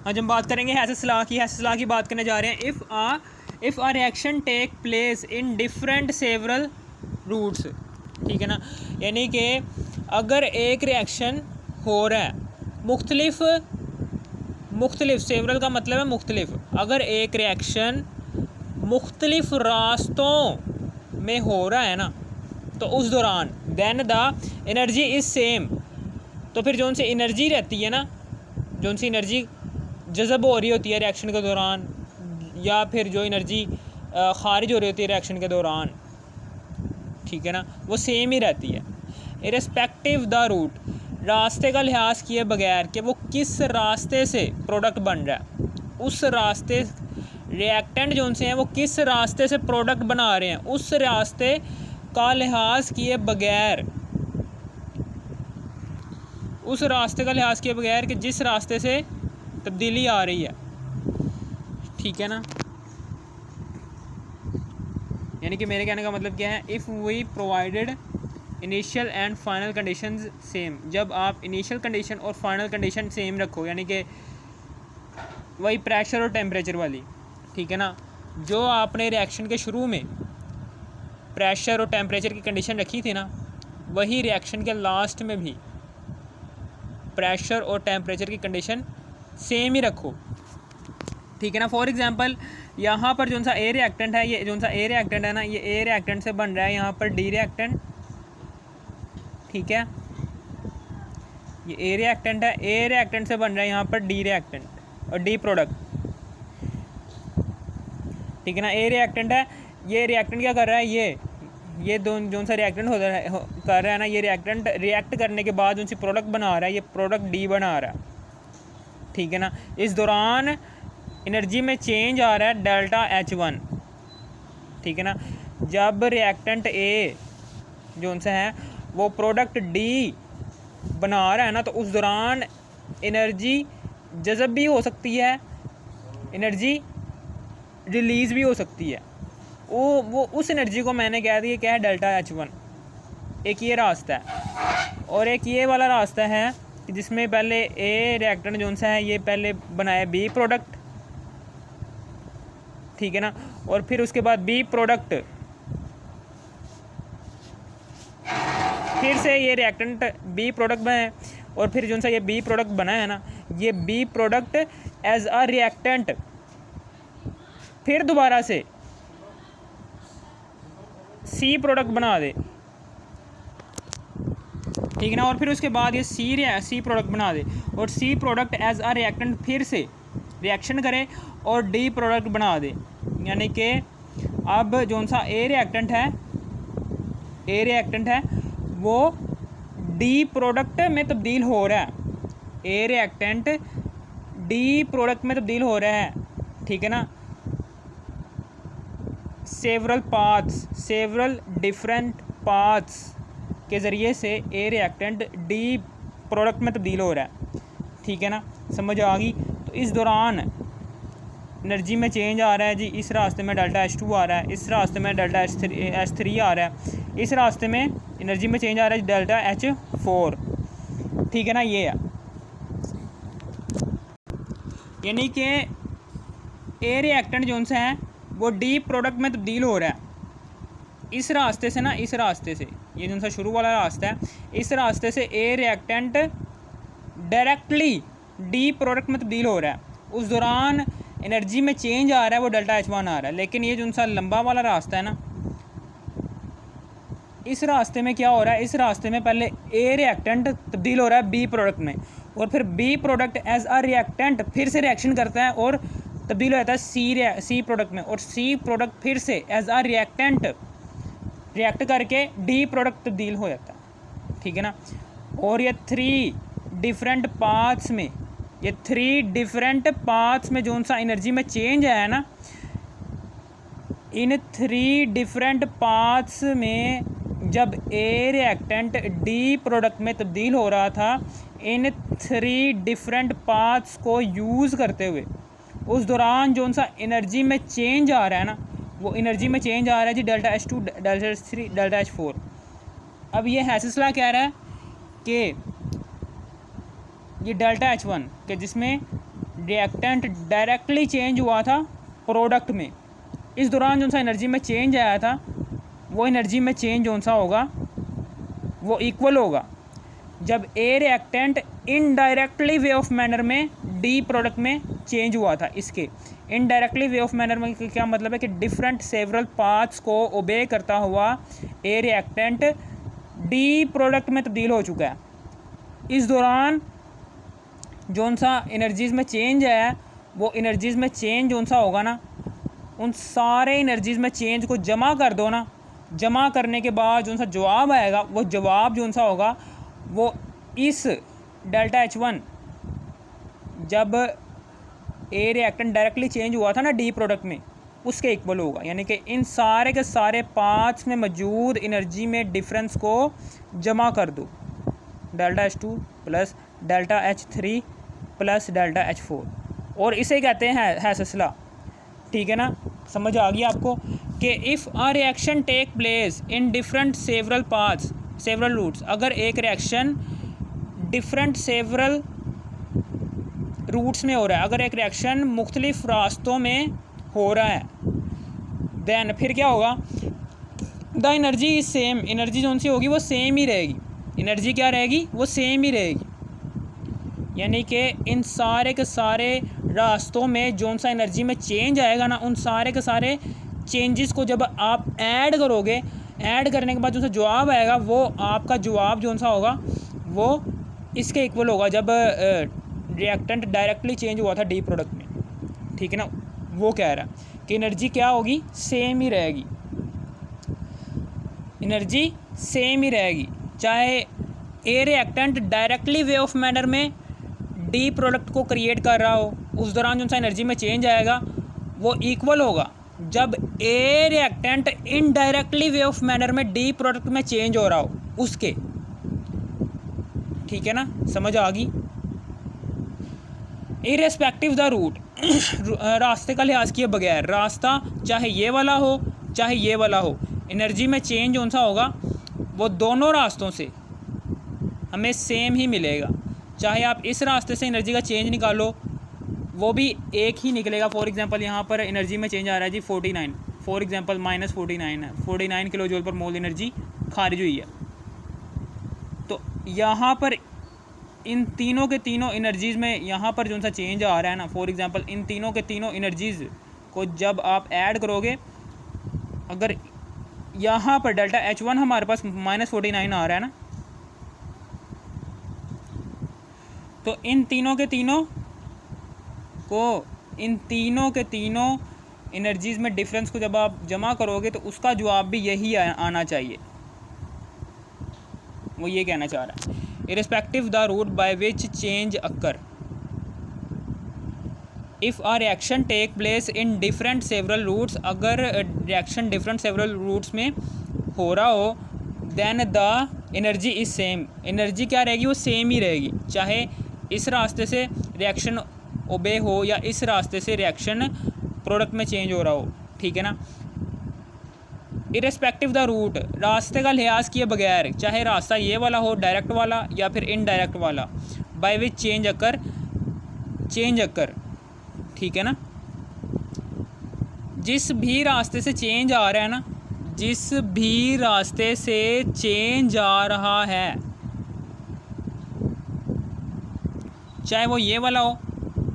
आज हम बात करेंगे हैसेस लॉ की। हैसेस लॉ की बात करने जा रहे हैं। If a reaction take place in different several routes, ठीक है ना, यानी कि अगर एक रिएक्शन हो रहा है मुख्तलिफ सेवरल का मतलब है मुख्तलिफ, अगर एक रिएक्शन मुख्तलिफ रास्तों में हो रहा है ना, तो उस दौरान then the energy is same, तो फिर जो उनसे एनर्जी रहती है ना, जो उनसी एनर्जी जज़ब हो रही होती है रिएक्शन के दौरान, या फिर जो एनर्जी खारिज हो रही होती है रिएक्शन के दौरान, ठीक है ना, वो सेम ही रहती है इर्रेस्पेक्टिव द रूट, रास्ते का लिहाज किए बगैर कि वो किस रास्ते से प्रोडक्ट बन रहा है, उस रास्ते रिएक्टेंट जो उनसे हैं वो किस रास्ते से प्रोडक्ट बना रहे हैं, उस रास्ते का लिहाज किए बगैर, उस रास्ते का लिहाज किए बगैर कि जिस रास्ते से तब्दीली आ रही है, ठीक है ना। यानी कि मेरे कहने का मतलब क्या है, if we provided initial and final conditions same, जब आप इनिशियल कंडीशन और फाइनल कंडीशन सेम रखो, यानी कि वही प्रेशर और टेम्परेचर वाली, ठीक है ना, जो आपने रिएक्शन के शुरू में प्रेशर और टेम्परेचर की कंडीशन रखी थी ना, वही रिएक्शन के लास्ट में भी प्रेशर और टेम्परेचर की कंडीशन सेम ही रखो, ठीक है ना। फॉर एग्जांपल यहाँ पर जो सा ए रिएक्टेंट है, ये जो सा ए रिएक्टेंट है ना, ये ए रिएक्टेंट से बन रहा है यहाँ पर डी रिएक्टेंट, ठीक है, ये ए रिएक्टेंट है, ए रिएक्टेंट से बन रहा है यहाँ पर डी रिएक्टेंट और डी प्रोडक्ट, ठीक है ना। ए रिएक्टेंट है, ये रिएक्टेंट क्या कर रहा है, ये दोनों जो सा रिएक्टेंट कर रहा है ना, ये रिएक्टेंट रिएक्ट करने के बाद उनसे प्रोडक्ट बना रहा है, ये प्रोडक्ट डी बना रहा है, ठीक है ना। इस दौरान एनर्जी में चेंज आ रहा है डेल्टा H1, ठीक है ना। जब रिएक्टेंट ए जो उनसे है वो प्रोडक्ट डी बना रहा है ना, तो उस दौरान एनर्जी जज़ब भी हो सकती है, एनर्जी रिलीज़ भी हो सकती है। वो उस एनर्जी को मैंने कह दिया क्या है, डेल्टा H1। एक ये रास्ता है और एक ये वाला रास्ता है कि जिसमें पहले ए रिएक्टेंट जो सा है ये पहले बनाया बी प्रोडक्ट, ठीक है ना, और फिर उसके बाद बी प्रोडक्ट, फिर से ये रिएक्टेंट बी प्रोडक्ट बनाए, और फिर जो सा ये बी प्रोडक्ट बना है ना, ये B product as a reactant फिर दोबारा से सी प्रोडक्ट बना दे, ठीक है ना, और फिर उसके बाद ये सी प्रोडक्ट बना दे, और सी प्रोडक्ट एज अ रिएक्टेंट फिर से रिएक्शन करे और डी प्रोडक्ट बना दे। यानी कि अब जो सा ए रिएक्टेंट है वो डी प्रोडक्ट में तब्दील हो रहा है, ए रिएक्टेंट डी प्रोडक्ट में तब्दील हो रहा है, ठीक है ना। सेवरल डिफरेंट पाथ्स के ज़रिए से ए रिएक्टेंट डी प्रोडक्ट में तब्दील हो रहा है, ठीक है ना, समझ आ गई। तो इस दौरान एनर्जी में चेंज आ रहा है जी, इस रास्ते में डेल्टा H2 आ रहा है, इस रास्ते में डेल्टा H3 आ रहा है, इस रास्ते में एनर्जी में चेंज आ रहा है डेल्टा H4, ठीक है ना। ये है यानी कि ए रिएक्टेंट जो सा है वो डी प्रोडक्ट में तब्दील हो रहा है इस रास्ते से ना, इस रास्ते से, ये जो सा शुरू वाला रास्ता है, इस रास्ते से ए रिएक्टेंट डायरेक्टली डी प्रोडक्ट में तब्दील हो रहा है। उस दौरान एनर्जी में चेंज आ रहा है वो डेल्टा H1 आ रहा है। लेकिन ये जो सा लंबा वाला रास्ता है ना, इस रास्ते में क्या हो रहा है, इस रास्ते में पहले ए रिएक्टेंट तब्दील हो रहा है बी प्रोडक्ट में, और फिर B product as a reactant फिर से रिएक्शन करता है और तब्दील हो जाता है सी प्रोडक्ट में, और सी प्रोडक्ट फिर से एज अ रिएक्टेंट रिएक्ट करके डी प्रोडक्ट तब्दील हो जाता है, ठीक है ना। और ये थ्री डिफरेंट पाथ्स में जो सा एनर्जी में चेंज आया ना, इन थ्री डिफरेंट पाथ्स में जब ए रिएक्टेंट डी प्रोडक्ट में तब्दील हो रहा था, इन थ्री डिफरेंट पाथ्स को यूज़ करते हुए उस दौरान जो सा एनर्जी में चेंज आ रहा है ना, वो एनर्जी में चेंज आ रहा है जी delta H2, delta H3, delta H4। अब ये हैसेस लॉ कह रहा है कि ये डेल्टा H1 के जिसमें रिएक्टेंट डायरेक्टली चेंज हुआ था प्रोडक्ट में, इस दौरान जो सा एनर्जी में चेंज आया था वो एनर्जी में चेंज जो सा होगा वो इक्वल होगा जब a reactant indirectly way of manner में डी प्रोडक्ट में चेंज हुआ था। इसके इनडायरेक्टली वे ऑफ मैनर में क्या मतलब है कि डिफरेंट सेवरल पाथ्स को ओबे करता हुआ ए रिएक्टेंट डी प्रोडक्ट में तब्दील हो चुका है। इस दौरान जौन सा एनर्जीज़ में चेंज आया वो एनर्जीज़ में चेंज जौन सा होगा ना, उन सारे एनर्जीज़ में चेंज को जमा कर दो ना, जमा करने के बाद जौन सा जवाब आएगा वो जवाब जौन सा होगा वो इस डेल्टा H1 जब ए रिएक्टेंट डायरेक्टली चेंज हुआ था ना डी प्रोडक्ट में उसके इक्वल होगा। यानी कि इन सारे के सारे पार्ट्स में मौजूद एनर्जी में डिफरेंस को जमा कर दो, delta H2 plus delta H3 plus delta H4, और इसे कहते हैं हेसेस लॉ। ठीक है ना, समझ आ गई आपको कि if a reaction take place in different several paths several routes, अगर एक रिएक्शन डिफरेंट सेवरल रूट्स में हो रहा है, अगर एक रिएक्शन मुख्तलिफ रास्तों में हो रहा है, देन फिर क्या होगा, the energy is same, energy जो सी होगी वो सेम ही रहेगी, एनर्जी क्या रहेगी वो सेम ही रहेगी। यानी कि इन सारे के सारे रास्तों में जो सा एनर्जी में चेंज आएगा ना, उन सारे के सारे चेंजेस को जब आप ऐड करोगे, ऐड करने के बाद जो सा जवाब आएगा वो आपका जवाब जो सा होगा वो इसके इक्वल होगा जब रिएक्टेंट डायरेक्टली चेंज हुआ था डी प्रोडक्ट में। ठीक है ना, वो कह रहा है कि एनर्जी क्या होगी, सेम ही रहेगी, एनर्जी सेम ही रहेगी, चाहे a reactant directly way of manner में डी प्रोडक्ट को क्रिएट कर रहा हो, उस दौरान जो सा एनर्जी में चेंज आएगा वो इक्वल होगा जब a reactant indirectly way of manner में डी प्रोडक्ट में चेंज हो रहा हो उसके। ठीक है ना, समझ आ गई। इरेस्पेक्टिव द रूट रास्ते का लिहाज किए बगैर, रास्ता चाहे ये वाला हो चाहे ये वाला हो, एनर्जी में चेंज कौन सा होगा वो दोनों रास्तों से हमें सेम ही मिलेगा। चाहे आप इस रास्ते से एनर्जी का चेंज निकालो वो भी एक ही निकलेगा। फॉर एग्जांपल यहाँ पर एनर्जी में चेंज आ रहा है जी 49, फॉर एग्जांपल -49 है, 49 किलो जूल पर मोल एनर्जी खारिज हुई है। तो यहाँ पर इन तीनों के तीनों एनर्जीज़ में यहाँ पर जो सा चेंज आ रहा है ना, फॉर एग्जांपल इन तीनों के तीनों एनर्जीज़ को जब आप ऐड करोगे, अगर यहाँ पर डेल्टा H1 हमारे पास -49 आ रहा है ना, तो इन तीनों के तीनों एनर्जीज़ में डिफरेंस को जब आप जमा करोगे तो उसका जवाब भी यही आना चाहिए। वो ये कहना चाह रहा है, irrespective the route by which change occur, if a reaction take place in different several routes, अगर रिएक्शन डिफरेंट सेवरल रूट्स में हो रहा हो, then the energy is same, energy क्या रहेगी वो सेम ही रहेगी, चाहे इस रास्ते से रिएक्शन ओबे हो या इस रास्ते से रिएक्शन प्रोडक्ट में चेंज हो रहा हो। ठीक है ना, इरेस्पेक्टिव द रूट, रास्ते का लिहाज किए बगैर, चाहे रास्ता ये वाला हो डायरेक्ट वाला या फिर इनडायरेक्ट वाला, बाय विच चेंज अकर। ठीक है ना, जिस भी रास्ते से चेंज आ रहा है ना, जिस भी रास्ते से चेंज आ रहा है, चाहे वो ये वाला हो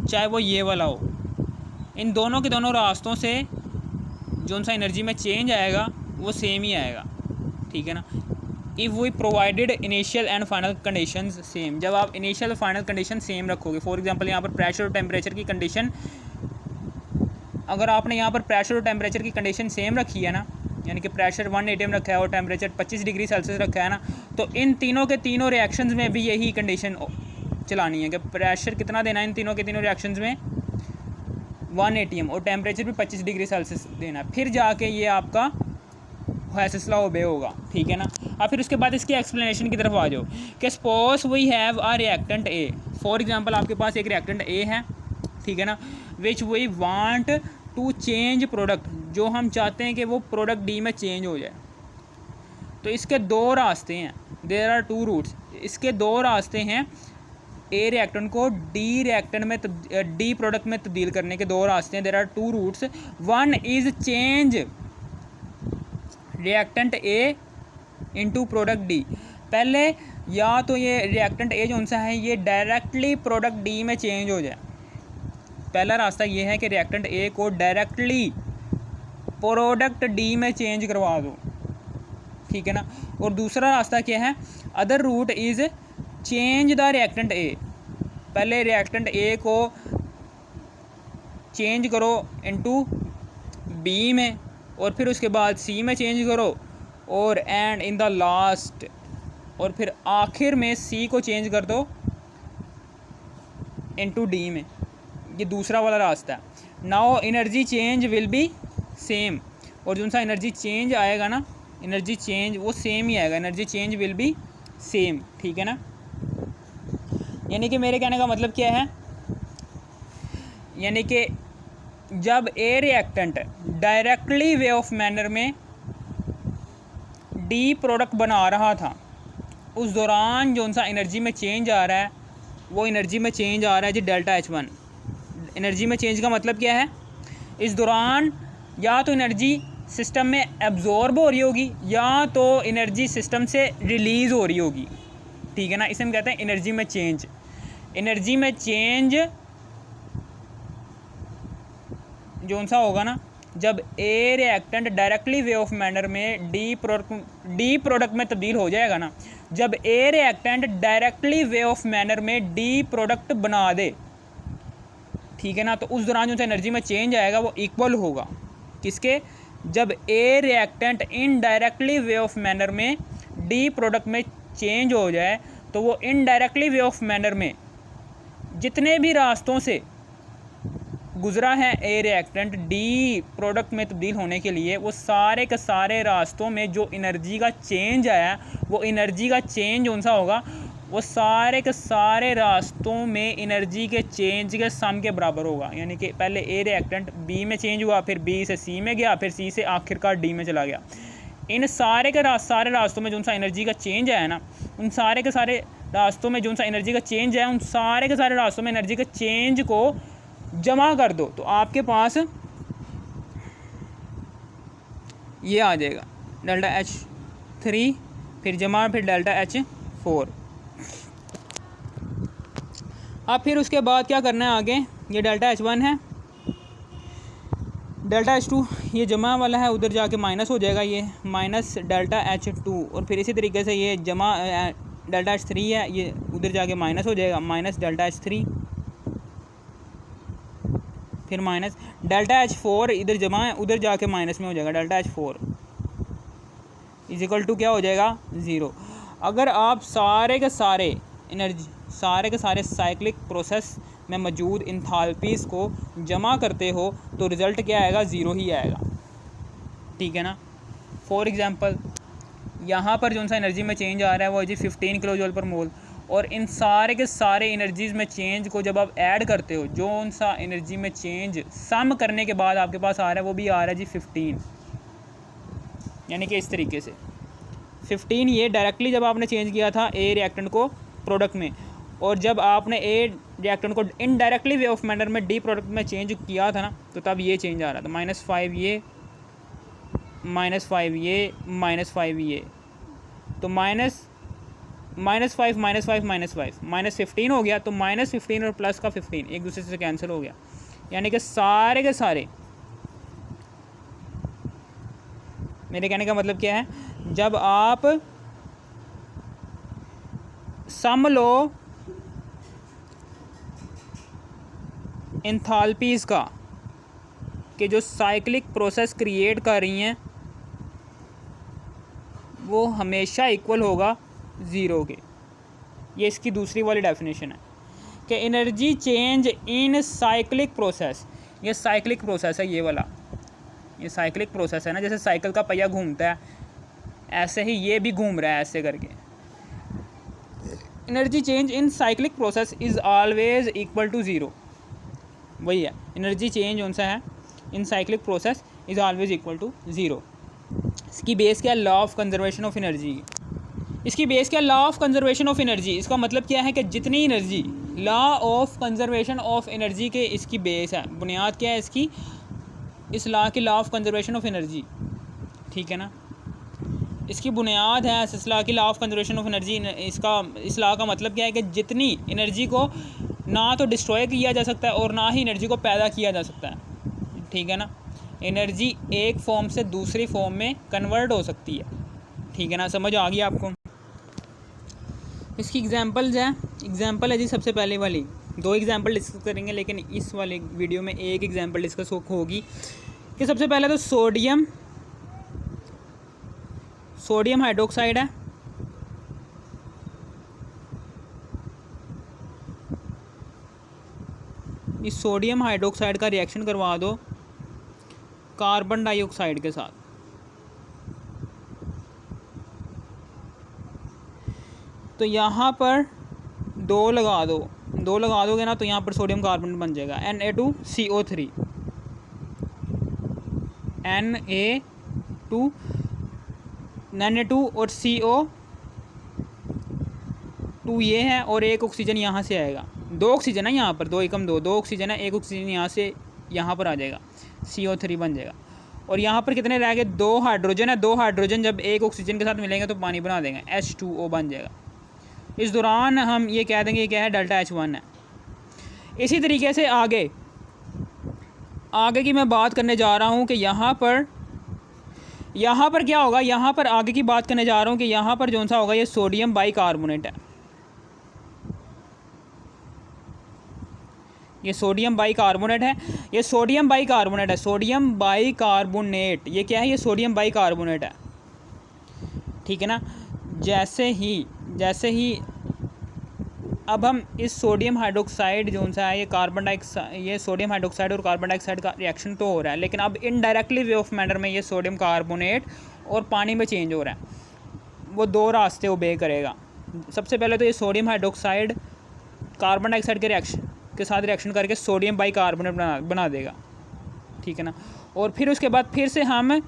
चाहे वो ये वाला हो, इन दोनों के दोनों रास्तों से जो सा एनर्जी में चेंज आएगा वो सेम ही आएगा। ठीक है ना, if we provided initial and final conditions same, जब आप इनिशियल और फाइनल कंडीशन सेम रखोगे, फॉर एग्जांपल यहाँ पर प्रेशर और टेम्परेचर की कंडीशन, अगर आपने यहाँ पर प्रेशर और टेम्परेचर की कंडीशन सेम रखी है ना, यानी कि प्रेशर 1 atm रखा है और टेम्परेचर 25 डिग्री सेल्सियस रखा है ना, तो इन तीनों के तीनों रिएक्शंस में भी यही कंडीशन चलानी है कि प्रेशर कितना देना है इन तीनों के तीनों रिएक्शंस में 1 atm और टेम्परेचर भी 25 डिग्री सेल्सियस देना है, फिर जाके ये आपका हेसेस लॉ ओबे होगा। ठीक है ना, अब फिर उसके बाद इसकी एक्सप्लेनेशन की तरफ आ जाओ कि suppose we have a reactant A, for example आपके पास एक रिएक्टेंट ए है, ठीक है ना, which we want to change product, जो हम चाहते हैं कि वो प्रोडक्ट डी में चेंज हो जाए। तो इसके दो रास्ते हैं, देयर आर 2 रूट्स, इसके दो रास्ते हैं ए रिएक्टेंट को डी प्रोडक्ट में तब्दील करने के दो रास्ते हैं। There are two routes. One is change reactant A into product D. पहले या तो ये रिएक्टेंट ए जो सा है ये डायरेक्टली प्रोडक्ट डी में चेंज हो जाए। पहला रास्ता ये है कि रिएक्टेंट ए को डायरेक्टली प्रोडक्ट डी में चेंज करवा दो, ठीक है ना। और दूसरा रास्ता क्या है, other route is change the reactant A. पहले रिएक्टेंट ए को चेंज करो इनटू बी में और फिर उसके बाद सी में चेंज करो और एंड इन द लास्ट और फिर आखिर में सी को चेंज कर दो इनटू डी में। ये दूसरा वाला रास्ता है। Now energy change will be same, और जो सा एनर्जी चेंज आएगा ना, एनर्जी चेंज वो सेम ही आएगा। Energy change will be same, ठीक है ना। यानी कि मेरे कहने का मतलब क्या है, यानी कि जब a reactant directly way of manner में डी प्रोडक्ट बना रहा था, उस दौरान जो सा एनर्जी में चेंज आ रहा है वो एनर्जी में चेंज आ रहा है जी डेल्टा H1। एनर्जी में चेंज का मतलब क्या है, इस दौरान या तो एनर्जी सिस्टम में एब्जॉर्ब हो रही होगी या तो एनर्जी सिस्टम से रिलीज़ हो रही होगी, ठीक है ना। इसे हम कहते हैं एनर्जी में चेंज। एनर्जी में चेंज जो सा होगा ना, जब a reactant directly way of manner में डी प्रोडक्ट में तब्दील हो जाएगा ना, जब a reactant directly way of manner में डी प्रोडक्ट बना दे, ठीक है ना, तो उस दौरान जो सा एनर्जी में चेंज आएगा वो इक्वल होगा किसके, जब a reactant indirectly way of manner में डी प्रोडक्ट में चेंज हो जाए तो वो इनडायरेक्टली वे ऑफ मैनर में जितने भी रास्तों से गुजरा है ए रिएक्टेंट डी प्रोडक्ट में तब्दील होने के लिए, वो सारे के सारे रास्तों में जो एनर्जी का चेंज आया वो एनर्जी का चेंज कौन सा होगा, वो सारे के सारे रास्तों में एनर्जी के चेंज के सम के बराबर होगा। यानी कि पहले ए रिएक्टेंट बी में चेंज हुआ, फिर बी से सी में गया, फिर सी से आखिरकार डी में चला गया। इन सारे के सारे रास्तों में जो सा एनर्जी का चेंज आया ना, उन सारे के सारे रास्तों में जो सा एनर्जी का चेंज आया, उन सारे के सारे रास्तों में एनर्जी के चेंज को जमा कर दो तो आपके पास ये आ जाएगा डेल्टा H3, फिर जमा, फिर डेल्टा H4। अब फिर उसके बाद क्या करना है आगे, ये डेल्टा H1 है, डेल्टा H2 ये जमा वाला है, उधर जाके माइनस हो जाएगा, ये माइनस डेल्टा H2। और फिर इसी तरीके से ये जमा डेल्टा H3 है, ये उधर जाके माइनस हो जाएगा, माइनस डेल्टा H3, फिर माइनस डेल्टा H4 इधर जमा है, उधर जाके माइनस में हो जाएगा, delta H4 is equal to क्या हो जाएगा 0। अगर आप सारे के सारे एनर्जी, सारे के सारे साइक्लिक प्रोसेस में मौजूद इंथाल्पीज़ को जमा करते हो तो रिज़ल्ट क्या आएगा, 0 ही आएगा, ठीक है ना। फॉर एग्ज़ाम्पल यहाँ पर जो सा एनर्जी में चेंज आ रहा है वो है जी 15 किलो जूल पर मोल, और इन सारे के सारे एनर्जीज़ में चेंज को जब आप ऐड करते हो, जो सा एनर्जी में चेंज सम करने के बाद आपके पास आ रहा है वो भी आ रहा है जी 15। यानी कि इस तरीके से 15 ये डायरेक्टली जब आपने चेंज किया था ए रिएक्टेंट को प्रोडक्ट में, और जब आपने ए रिएक्टेंट को इनडायरेक्टली वे ऑफ मैनर में डी प्रोडक्ट में चेंज किया था ना, तो तब ये चेंज आ रहा था, -5 ये, -5 ये, -5 ये, तो -5 -15 हो गया, तो -15 और प्लस का 15 एक दूसरे से कैंसिल हो गया। यानी कि सारे के सारे, मेरे कहने का मतलब क्या है, जब आप सम लो एंथैल्पीज़ का कि जो साइक्लिक प्रोसेस क्रिएट कर रही हैं वो हमेशा इक्वल होगा 0 के। ये इसकी दूसरी वाली डेफिनेशन है कि energy change in cyclic process, ये साइक्लिक प्रोसेस है, ये वाला ये साइक्लिक प्रोसेस है ना, जैसे साइकिल का पहिया घूमता है ऐसे ही ये भी घूम रहा है ऐसे करके। Energy change in cyclic process is always equal to 0, वही है एनर्जी चेंज कौन सा है in cyclic process is always equal to 0। इसकी बेस क्या है, law of conservation of energy. इसकी बेस क्या, law of conservation of energy. इसका मतलब क्या है कि जितनी energy law of conservation of energy के इसकी बेस है, बुनियाद क्या है इसकी, इस लॉ की, law of conservation of energy, ठीक है ना, इसकी बुनियाद है इस लॉ की, law of conservation of energy. इसका, इस लॉ का मतलब क्या है कि जितनी एनर्जी को ना तो डिस्ट्रॉय किया जा सकता है और ना ही एनर्जी को पैदा किया जा सकता है, ठीक है ना, एनर्जी एक फॉर्म से दूसरी फॉर्म में कन्वर्ट हो सकती है, ठीक है ना, समझ आ गई आपको। इसकी एग्जांपल्स हैं, एग्जांपल है जी सबसे पहले वाली, दो एग्जांपल डिस्कस करेंगे लेकिन इस वाले वीडियो में एक एग्जांपल डिस्कस होगी कि सबसे पहले तो सोडियम हाइड्रोक्साइड है, इस सोडियम हाइड्रोक्साइड का रिएक्शन करवा दो कार्बन डाइऑक्साइड के साथ, तो यहाँ पर दो लगा दोगे ना, तो यहाँ पर सोडियम कार्बोनेट बन जाएगा Na2CO3, Na2 और CO2 ये है और एक ऑक्सीजन यहाँ से आएगा, दो ऑक्सीजन है यहाँ पर, दो एकम दो ऑक्सीजन है, एक ऑक्सीजन यहाँ से यहाँ पर आ जाएगा, CO3 बन जाएगा। और यहाँ पर कितने रह गए, दो हाइड्रोजन है, दो हाइड्रोजन जब एक ऑक्सीजन के साथ मिलेंगे तो पानी बना देंगे, H2O बन जाएगा। इस दौरान हम ये कह देंगे क्या है, डेल्टा H1 है। इसी तरीके से आगे की मैं बात करने जा रहा हूँ कि यहाँ पर क्या होगा, यहाँ पर आगे की बात करने जा रहा हूँ कि यहाँ पर कौन सा होगा, ये सोडियम बाइकार्बोनेट है, ये सोडियम बाइकार्बोनेट है, सोडियम बाइकार्बोनेट ये क्या है, ये सोडियम बाइकार्बोनेट है, ठीक है ना। जैसे ही अब हम इस सोडियम हाइड्रोक्साइड जो सा है, ये सोडियम हाइड्रोक्साइड और कार्बन डाइऑक्साइड का रिएक्शन तो हो रहा है, लेकिन अब इनडायरेक्टली वे ऑफ मैटर में ये सोडियम कार्बोनेट और पानी में चेंज हो रहा है, वो दो रास्ते ओबे करेगा। सबसे पहले तो ये सोडियम हाइड्रोक्साइड कार्बन डाइऑक्साइड के रिएक्शन के साथ रिएक्शन करके सोडियम बाइकार्बोनेट बना देगा, ठीक है ना। और फिर उसके बाद फिर से हम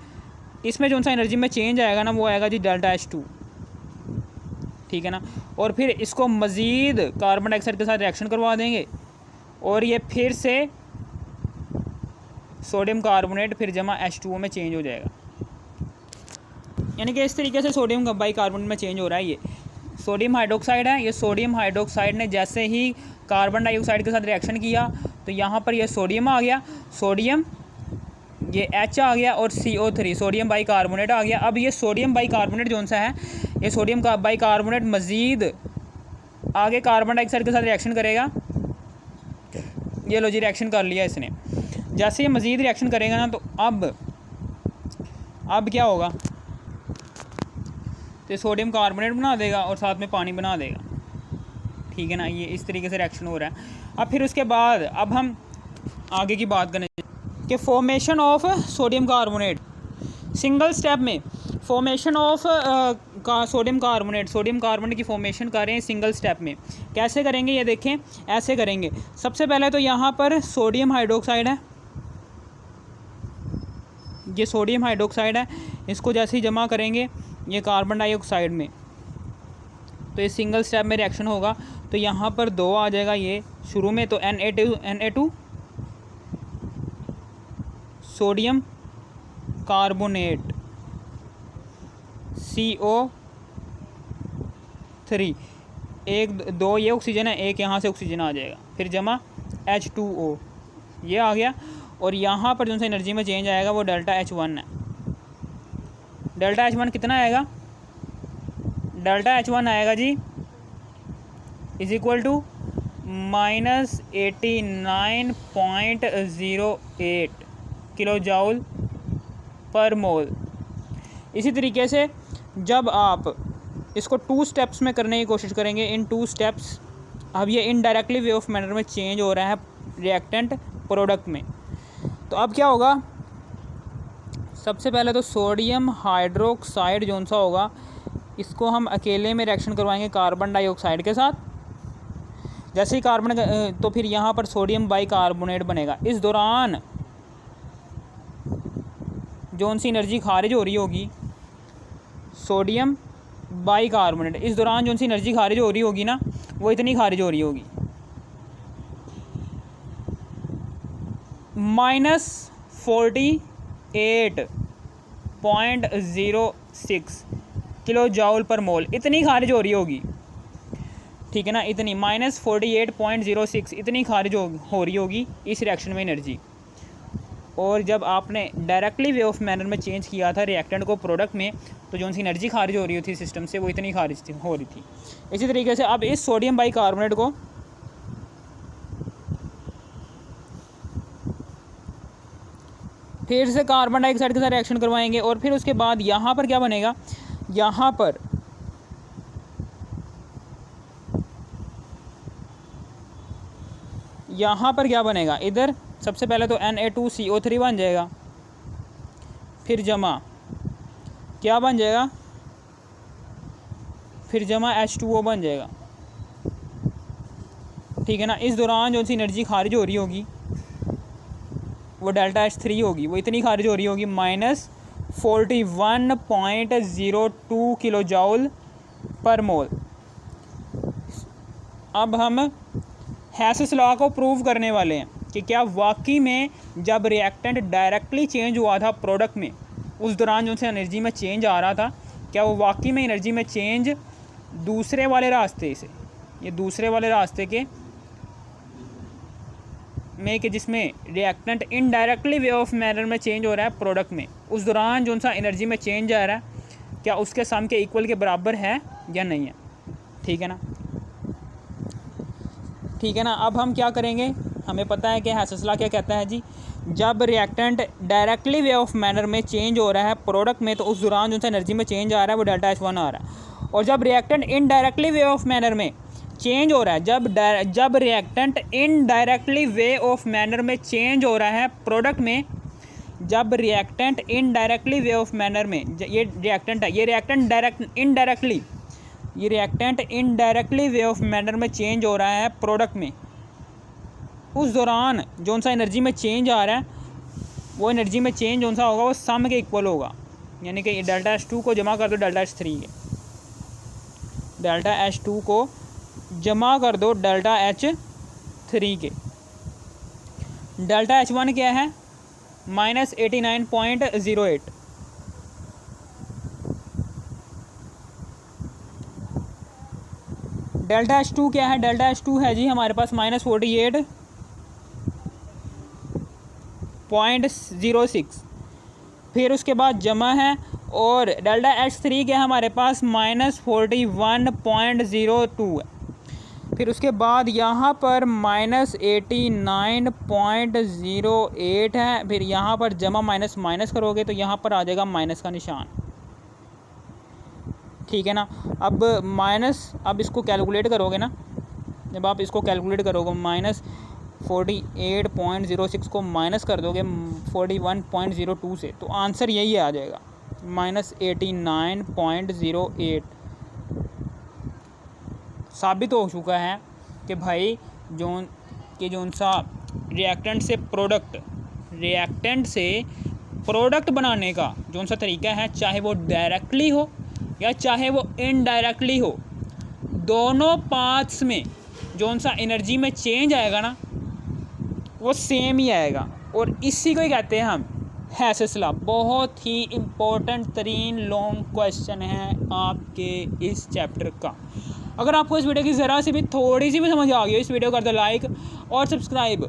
इसमें जो सा एनर्जी में चेंज आएगा ना, वो आएगा जी डेल्टा H2, ठीक है ना। और फिर इसको मज़ीद कार्बन डाइऑक्साइड के साथ रिएक्शन करवा देंगे और ये फिर से सोडियम कार्बोनेट फिर जमा H2O में चेंज हो जाएगा, यानी कि इस तरीके से सोडियम बाइकार्बोनेट में चेंज हो रहा है। ये सोडियम हाइड्रोक्साइड है, ये सोडियम हाइड्रोक्साइड ने जैसे ही कार्बन डाइऑक्साइड के साथ रिएक्शन किया तो यहाँ पर ये सोडियम आ गया, ये H आ गया और CO3 सोडियम बाइकार्बोनेट आ गया। अब ये सोडियम बाइकार्बोनेट जो सा है, ये सोडियम का बाइकार्बोनेट मज़ीद आगे कार्बन डाइऑक्साइड के साथ रिएक्शन करेगा, ये लो जी रिएक्शन कर लिया इसने। जैसे ये मज़ीद रिएक्शन करेगा ना, तो अब क्या होगा, तो सोडियम कार्बोनेट बना देगा और साथ में पानी बना देगा, ठीक है ना। ये इस तरीके से रिएक्शन हो रहा है। अब फिर उसके बाद अब हम आगे की बात करें कि formation of sodium carbonate, single step में फॉर्मेशन ऑफ सोडियम कार्बोनेट की फॉर्मेशन करें सिंगल स्टेप में। कैसे करेंगे ये देखें, ऐसे करेंगे। सबसे पहले तो यहाँ पर सोडियम हाइड्रोक्साइड है, ये सोडियम हाइड्रोक्साइड है, इसको जैसे ही जमा करेंगे ये कार्बन डाइऑक्साइड में, तो ये सिंगल स्टेप में रिएक्शन होगा। तो यहाँ पर दो आ जाएगा, ये शुरू में तो Na2 सोडियम कार्बोनेट CO3, एक दो ये ऑक्सीजन है, एक यहाँ से ऑक्सीजन आ जाएगा, फिर जमा H2O ये आ गया। और यहाँ पर जो सा एनर्जी में चेंज आएगा वो डेल्टा H1 है। डेल्टा H1 कितना आएगा, डेल्टा H1 आएगा जी = -89.08 किलो जूल पर मोल। इसी तरीके से जब आप इसको 2 स्टेप्स में करने की कोशिश करेंगे, इन 2 स्टेप्स, अब ये इनडायरेक्टली वे ऑफ मैटर में चेंज हो रहा है रिएक्टेंट प्रोडक्ट में। तो अब क्या होगा, सबसे पहले तो सोडियम हाइड्रोक्साइड जो सा होगा, इसको हम अकेले में रिएक्शन करवाएंगे कार्बन डाइऑक्साइड के साथ। जैसे ही तो फिर यहाँ पर सोडियम बाइकार्बोनेट बनेगा। इस दौरान जो सी एनर्जी खारिज हो रही होगी सोडियम बाइकार्बोनेट, इस दौरान जो सी एनर्जी खारिज हो रही होगी ना, वो इतनी खारिज हो रही होगी, -48.06 किलो जाउल पर मोल इतनी खारिज हो रही होगी, ठीक है ना, इतनी -48.06 इतनी खारिज हो रही होगी इस रिएक्शन में एनर्जी। और जब आपने डायरेक्टली वे ऑफ मैनर में चेंज किया था रिएक्टेंट को प्रोडक्ट में, तो जो सी एनर्जी खारिज हो रही थी सिस्टम से वो इतनी खारिज हो रही थी। इसी तरीके से अब इस सोडियम बाइकार्बोनेट को फिर से कार्बन डाइऑक्साइड के साथ रिएक्शन करवाएंगे और फिर उसके बाद यहाँ पर क्या बनेगा, यहाँ पर क्या बनेगा, इधर सबसे पहले तो Na2CO3 बन जाएगा, फिर जमा क्या बन जाएगा, फिर जमा H2O बन जाएगा, ठीक है ना। इस दौरान जो सी एनर्जी खारिज हो रही होगी वो डेल्टा H3 होगी, वो इतनी खारिज हो रही होगी -41.02 किलो जाउल पर मोल। अब हम हेसेस लॉ को प्रूव करने वाले हैं कि क्या वाकई में जब रिएक्टेंट डायरेक्टली चेंज हुआ था प्रोडक्ट में, उस दौरान जो से एनर्जी में चेंज आ रहा था, क्या वो वाकई में एनर्जी में चेंज दूसरे वाले रास्ते से, ये दूसरे वाले रास्ते के में कि जिसमें reactant indirectly way of manner में चेंज हो रहा है प्रोडक्ट में, उस दौरान जो सा एनर्जी में चेंज आ रहा है क्या उसके सम के इक्वल के बराबर है या नहीं है, ठीक है ना, ठीक है ना। अब हम क्या करेंगे, हमें पता है कि हेसेस लॉ क्या कहता है जी, जब reactant directly way of manner में चेंज हो रहा है प्रोडक्ट में, तो उस दौरान जो सा एनर्जी में चेंज आ रहा है वो डेल्टा H1 आ रहा है। और जब reactant indirectly way of manner में चेंज हो रहा है, जब reactant indirectly way of manner में चेंज हो रहा है प्रोडक्ट में, जब reactant indirectly way of manner में, ये रिएक्टेंट है, ये reactant indirectly way of manner में चेंज हो रहा है प्रोडक्ट में, उस दौरान जो सा एनर्जी में चेंज आ रहा है वो एनर्जी में चेंज जो सा होगा वो सम के इक्वल होगा, यानी कि डेल्टा H2 को जमा कर दो डेल्टा H3 के, डेल्टा H2 को जमा कर दो डेल्टा H3 के। डेल्टा H1 क्या है, -89.08, डेल्टा H2 क्या है, डेल्टा H2 है जी हमारे पास -48.06, फिर उसके बाद जमा है, और डेल्टा H3 क्या है हमारे पास -41.02 है, फिर उसके बाद यहाँ पर -89.08 है, फिर यहाँ पर जमा माइनस करोगे तो यहाँ पर आ जाएगा माइनस का निशान, ठीक है ना। अब इसको कैलकुलेट करोगे ना, जब आप इसको कैलकुलेट करोगे -48.06 को माइनस कर दोगे 41.02 से, तो आंसर यही आ जाएगा -89.08। साबित हो चुका है कि भाई जोन सा रिएक्टेंट से प्रोडक्ट बनाने का जोन सा तरीका है, चाहे वो डायरेक्टली हो या चाहे वो इनडायरेक्टली हो, दोनों पाथ्स में जोन सा एनर्जी में चेंज आएगा ना वो सेम ही आएगा, और इसी को ही कहते हैं हम हेसेस लॉ। बहुत ही इम्पोर्टेंट तरीन लॉन्ग क्वेश्चन है आपके इस चैप्टर का। अगर आपको इस वीडियो की ज़रा सी भी थोड़ी सी भी समझ आ गई हो, इस वीडियो को कर दो लाइक और सब्सक्राइब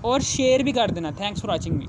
और शेयर भी कर देना। Thanks for watching me.